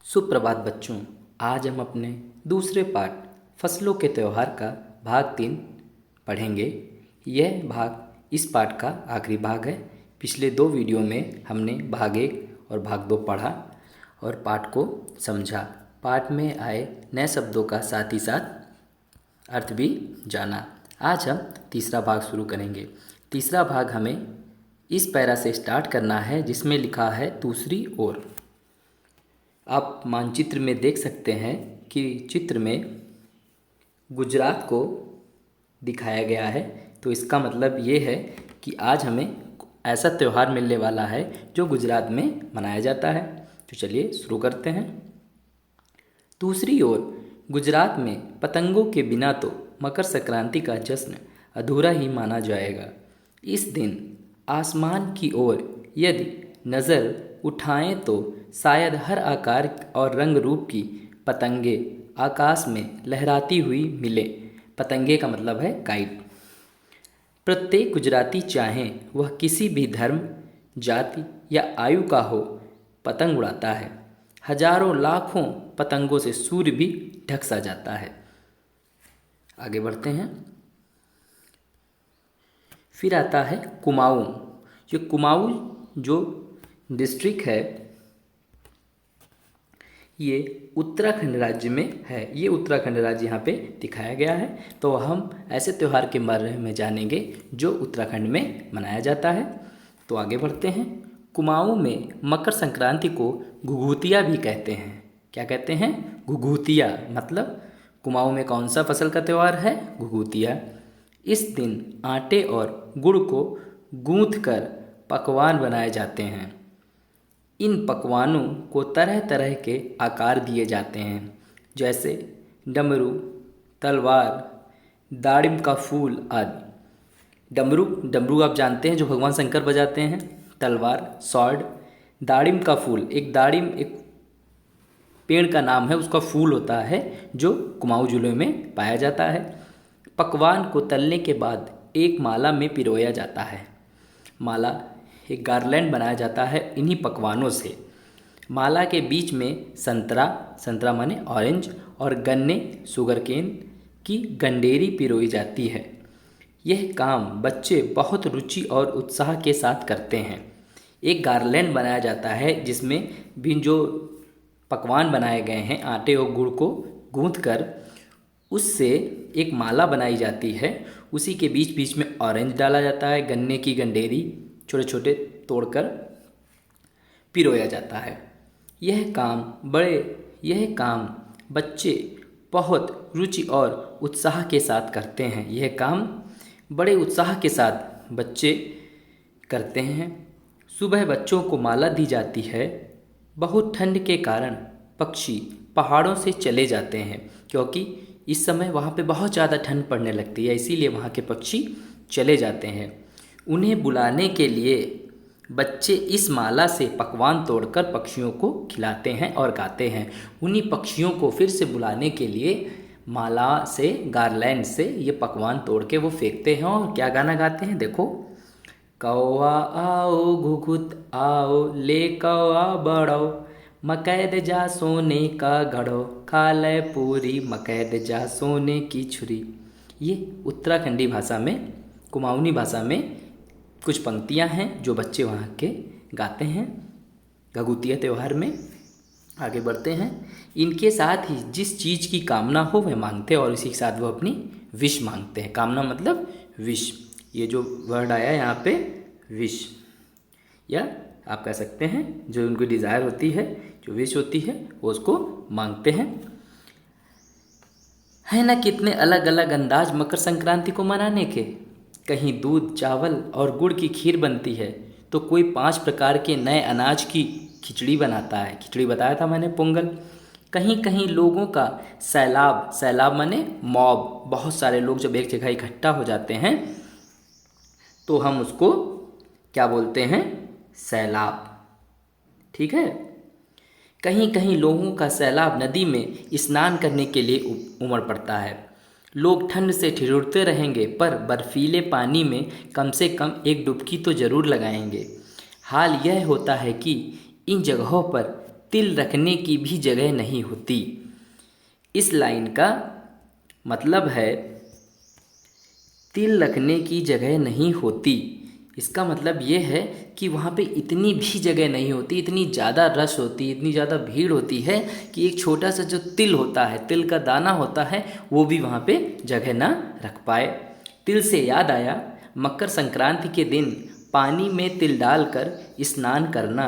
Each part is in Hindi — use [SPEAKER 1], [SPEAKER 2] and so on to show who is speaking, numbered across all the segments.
[SPEAKER 1] सुप्रभात बच्चों। आज हम अपने दूसरे पाठ फसलों के त्यौहार का भाग 3 पढ़ेंगे। इस पाठ का आखिरी भाग है। पिछले 2 वीडियो में हमने भाग 1 और भाग 2 पढ़ा और पाठ को समझा। पाठ में आए नए शब्दों का साथ ही साथ अर्थ भी जाना। आज हम तीसरा भाग शुरू करेंगे। तीसरा भाग हमें इस पैरा से स्टार्ट करना है जिसमें लिखा है दूसरी ओर। आप मानचित्र में देख सकते हैं कि चित्र में गुजरात को दिखाया गया है। तो इसका मतलब ये है कि आज हमें ऐसा त्यौहार मिलने वाला है जो गुजरात में मनाया जाता है। तो चलिए शुरू करते हैं। दूसरी ओर गुजरात में पतंगों के बिना तो मकर संक्रांति का जश्न अधूरा ही माना जाएगा। इस दिन आसमान की ओर यदि नज़र उठाएं तो शायद हर आकार और रंग रूप की पतंगे आकाश में लहराती हुई मिले। पतंगे का मतलब है काइट। प्रत्येक गुजराती चाहे वह किसी भी धर्म, जाति या आयु का हो, पतंग उड़ाता है। हजारों लाखों पतंगों से सूर्य भी ढक सा जाता है। आगे बढ़ते हैं। फिर आता है कुमाऊं। ये कुमाऊं जो डिस्ट्रिक्ट है ये उत्तराखंड राज्य में है। ये उत्तराखंड राज्य यहाँ पे दिखाया गया है। तो हम ऐसे त्यौहार के बारे में जानेंगे जो उत्तराखंड में मनाया जाता है। तो आगे बढ़ते हैं। कुमाऊं में मकर संक्रांति को घुघुतिया भी कहते हैं। क्या कहते हैं? घुघुतिया। मतलब कुमाऊं में कौन सा फसल का त्यौहार है? घुघुतिया। इस दिन आटे और गुड़ को गूंथ कर पकवान बनाए जाते हैं। इन पकवानों को तरह तरह के आकार दिए जाते हैं, जैसे डमरू, तलवार, दाड़िम का फूल आदि। डमरू आप जानते हैं जो भगवान शंकर बजाते हैं। तलवार, स्वॉर्ड, दाड़िम का फूल। एक पेड़ का नाम है, उसका फूल होता है जो कुमाऊं जिले में पाया जाता है। पकवान को तलने के बाद एक माला में पिरोया जाता है। एक गार्लैंड बनाया जाता है इन्हीं पकवानों से। माला के बीच में संतरा माने ऑरेंज, और गन्ने शुगरकेन की गंडेरी पिरोई जाती है। यह काम बच्चे बहुत रुचि और उत्साह के साथ करते हैं। एक गार्लैंड बनाया जाता है जिसमें भी जो पकवान बनाए गए हैं आटे और गुड़ को गूंथ कर उससे एक माला बनाई जाती है। उसी के बीच बीच में ऑरेंज डाला जाता है, गन्ने की गंडेरी छोटे छोटे तोड़कर पिरोया जाता है। यह काम बच्चे बहुत रुचि और उत्साह के साथ करते हैं। यह काम बड़े उत्साह के साथ बच्चे करते हैं। सुबह बच्चों को माला दी जाती है। बहुत ठंड के कारण पक्षी पहाड़ों से चले जाते हैं, क्योंकि इस समय वहाँ पे बहुत ज़्यादा ठंड पड़ने लगती है, इसीलिए वहाँ के पक्षी चले जाते हैं। उन्हें बुलाने के लिए बच्चे इस माला से पकवान तोड़कर पक्षियों को खिलाते हैं और गाते हैं। उन्हीं पक्षियों को फिर से बुलाने के लिए माला से, गार्लैंड से ये पकवान तोड़ के वो फेंकते हैं और क्या गाना गाते हैं देखो। कौआ आओ घुघुत आओ, ले कौआ बड़ो, मकैद जा सोने का घड़ो, खा ले पूरी मकैद जा सोने की छुरी। ये उत्तराखंडी भाषा में, कुमाऊनी भाषा में कुछ पंक्तियां हैं जो बच्चे वहाँ के गाते हैं घुघुतिया त्यौहार में। आगे बढ़ते हैं। इनके साथ ही जिस चीज़ की कामना हो वह मांगते हैं और इसी के साथ वो अपनी विश मांगते हैं। कामना मतलब विश। ये जो वर्ड आया यहाँ पे विश, या आप कह सकते हैं जो उनको डिज़ायर होती है, जो विश होती है वो उसको मांगते हैं। है ना कितने अलग अलग अंदाज मकर संक्रांति को मनाने के। कहीं दूध, चावल और गुड़ की खीर बनती है तो कोई 5 प्रकार के नए अनाज की खिचड़ी बनाता है। खिचड़ी बताया था मैंने, पोंगल। कहीं कहीं लोगों का सैलाब माने मॉब, बहुत सारे लोग जब एक जगह इकट्ठा हो जाते हैं तो हम उसको क्या बोलते हैं? सैलाब। ठीक है। कहीं कहीं लोगों का सैलाब नदी में स्नान करने के लिए उमड़ पड़ता है। लोग ठंड से ठिठुरते रहेंगे पर बर्फीले पानी में कम से कम एक डुबकी तो ज़रूर लगाएंगे। हाल यह होता है कि इन जगहों पर तिल रखने की भी जगह नहीं होती। इस लाइन का मतलब है तिल रखने की जगह नहीं होती। इसका मतलब ये है कि वहाँ पे इतनी भी जगह नहीं होती, इतनी ज़्यादा रश होती, इतनी ज़्यादा भीड़ होती है कि एक छोटा सा जो तिल होता है, तिल का दाना होता है, वो भी वहाँ पे जगह ना रख पाए। तिल से याद आया, मकर संक्रांति के दिन पानी में तिल डालकर स्नान करना,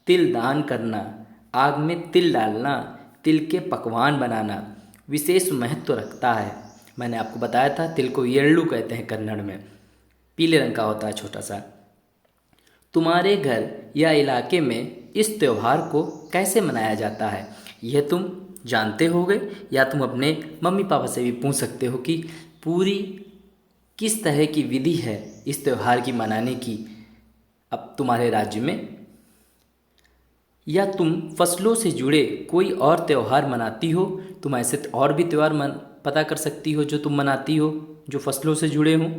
[SPEAKER 1] तिल दान करना, आग में तिल डालना, तिल के पकवान बनाना विशेष महत्व रखता है। मैंने आपको बताया था तिल को येल्लू कहते हैं कन्नड़ में, पीले रंग का होता है छोटा सा। तुम्हारे घर या इलाके में इस त्यौहार को कैसे मनाया जाता है, यह तुम जानते होगे, या तुम अपने मम्मी पापा से भी पूछ सकते हो कि पूरी किस तरह की विधि है इस त्यौहार की मनाने की अब तुम्हारे राज्य में। या तुम फसलों से जुड़े कोई और त्यौहार मनाती हो, तुम ऐसे और भी त्यौहार पता कर सकती हो जो तुम मनाती हो जो फसलों से जुड़े हों।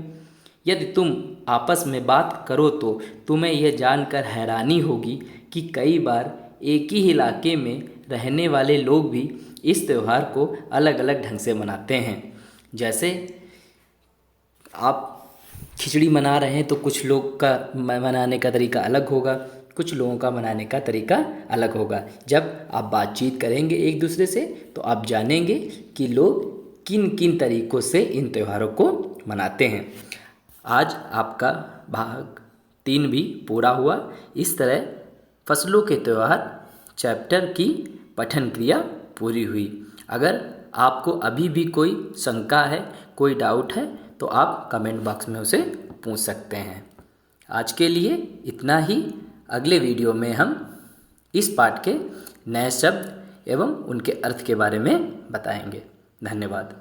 [SPEAKER 1] यदि तुम आपस में बात करो तो तुम्हें यह जानकर हैरानी होगी कि कई बार एक ही इलाके में रहने वाले लोग भी इस त्यौहार को अलग अलग ढंग से मनाते हैं। जैसे आप खिचड़ी मना रहे हैं तो कुछ लोग का मनाने का तरीका अलग होगा, कुछ लोगों का मनाने का तरीका अलग होगा। जब आप बातचीत करेंगे एक दूसरे से तो आप जानेंगे कि लोग किन किन तरीक़ों से इन त्योहारों को मनाते हैं। आज आपका भाग 3 भी पूरा हुआ। इस तरह फसलों के त्यौहार चैप्टर की पठन क्रिया पूरी हुई। अगर आपको अभी भी कोई शंका है, कोई डाउट है, तो आप कमेंट बॉक्स में उसे पूछ सकते हैं। आज के लिए इतना ही। अगले वीडियो में हम इस पाठ के नए शब्द एवं उनके अर्थ के बारे में बताएंगे। धन्यवाद।